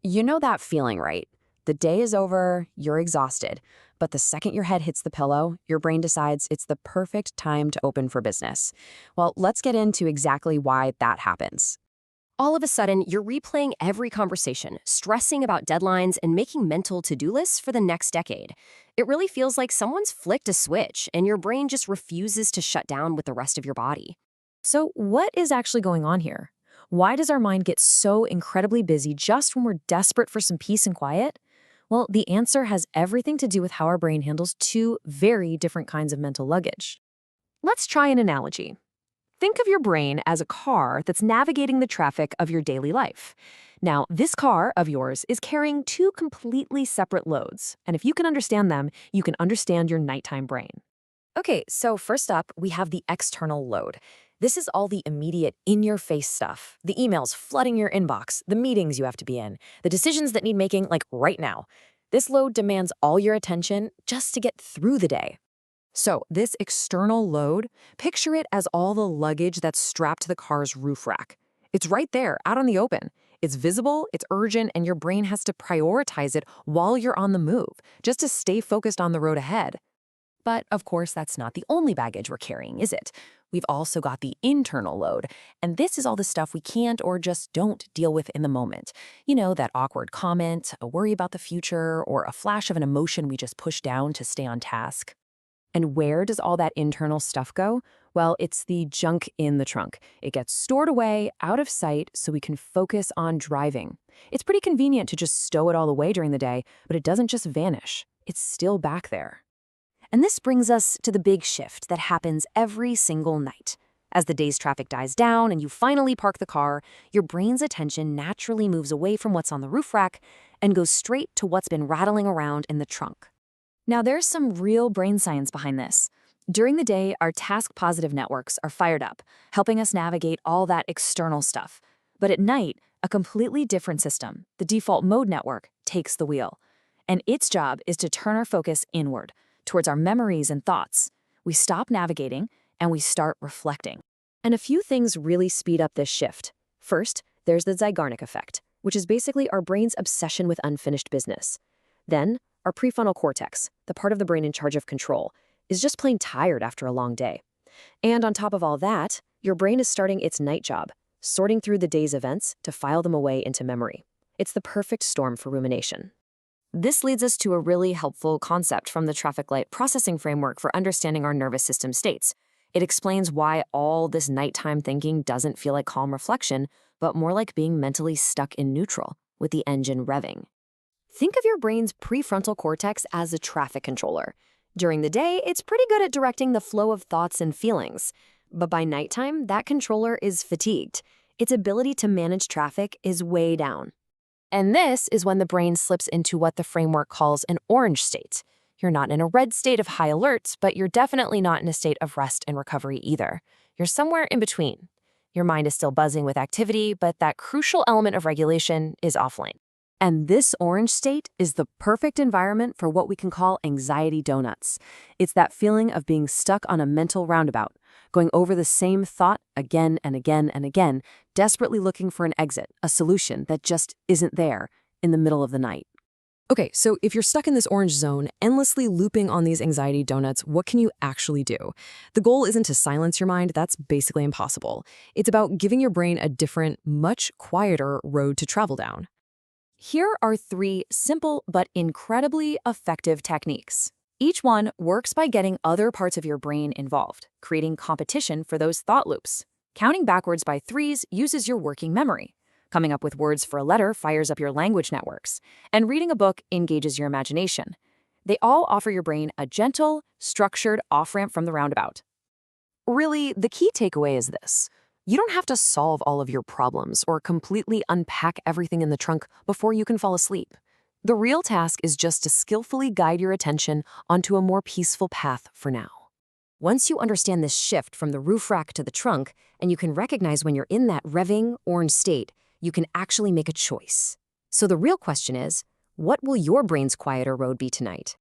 You know that feeling, right? The day is over, you're exhausted, but the second your head hits the pillow, your brain decides it's the perfect time to open for business. Well, let's get into exactly why that happens. All of a sudden, you're replaying every conversation, stressing about deadlines, and making mental to-do lists for the next decade. It really feels like someone's flicked a switch, and your brain just refuses to shut down with the rest of your body. So, what is actually going on here? Why does our mind get so incredibly busy just when we're desperate for some peace and quiet? Well, the answer has everything to do with how our brain handles two very different kinds of mental luggage. Let's try an analogy. Think of your brain as a car that's navigating the traffic of your daily life. Now, this car of yours is carrying two completely separate loads, and if you can understand them, you can understand your nighttime brain. Okay, so first up, we have the external load. This is all the immediate, in-your-face stuff. The emails flooding your inbox, the meetings you have to be in, the decisions that need making, like right now. This load demands all your attention just to get through the day. So, this external load, picture it as all the luggage that's strapped to the car's roof rack. It's right there, out on the open. It's visible, it's urgent, and your brain has to prioritize it while you're on the move, just to stay focused on the road ahead. But, of course, that's not the only baggage we're carrying, is it? We've also got the internal load, and this is all the stuff we can't or just don't deal with in the moment. You know, that awkward comment, a worry about the future, or a flash of an emotion we just push down to stay on task. And where does all that internal stuff go? Well, it's the junk in the trunk. It gets stored away, out of sight, so we can focus on driving. It's pretty convenient to just stow it all away during the day, but it doesn't just vanish. It's still back there. And this brings us to the big shift that happens every single night. As the day's traffic dies down and you finally park the car, your brain's attention naturally moves away from what's on the roof rack and goes straight to what's been rattling around in the trunk. Now, there's some real brain science behind this. During the day, our task-positive networks are fired up, helping us navigate all that external stuff. But at night, a completely different system, the default mode network, takes the wheel. And its job is to turn our focus inward, towards our memories and thoughts. We stop navigating, and we start reflecting. And a few things really speed up this shift. First, there's the Zeigarnik effect, which is basically our brain's obsession with unfinished business. Then, our prefrontal cortex, the part of the brain in charge of control, is just plain tired after a long day. And on top of all that, your brain is starting its night job, sorting through the day's events to file them away into memory. It's the perfect storm for rumination. This leads us to a really helpful concept from the traffic light processing framework for understanding our nervous system states. It explains why all this nighttime thinking doesn't feel like calm reflection, but more like being mentally stuck in neutral, with the engine revving. Think of your brain's prefrontal cortex as a traffic controller. During the day, it's pretty good at directing the flow of thoughts and feelings. But by nighttime, that controller is fatigued. Its ability to manage traffic is way down. And this is when the brain slips into what the framework calls an orange state. You're not in a red state of high alert, but you're definitely not in a state of rest and recovery either. You're somewhere in between. Your mind is still buzzing with activity, but that crucial element of regulation is offline. And this orange state is the perfect environment for what we can call anxiety donuts. It's that feeling of being stuck on a mental roundabout, going over the same thought again and again and again, desperately looking for an exit, a solution that just isn't there in the middle of the night. Okay, so if you're stuck in this orange zone, endlessly looping on these anxiety donuts, what can you actually do? The goal isn't to silence your mind, that's basically impossible. It's about giving your brain a different, much quieter road to travel down. Here are 3 simple but incredibly effective techniques. Each one works by getting other parts of your brain involved, creating competition for those thought loops. Counting backwards by 3s uses your working memory. Coming up with words for a letter fires up your language networks. And reading a book engages your imagination. They all offer your brain a gentle, structured off-ramp from the roundabout. Really, the key takeaway is this. You don't have to solve all of your problems or completely unpack everything in the trunk before you can fall asleep. The real task is just to skillfully guide your attention onto a more peaceful path for now. Once you understand this shift from the roof rack to the trunk, and you can recognize when you're in that revving orange state, you can actually make a choice. So the real question is, what will your brain's quieter road be tonight?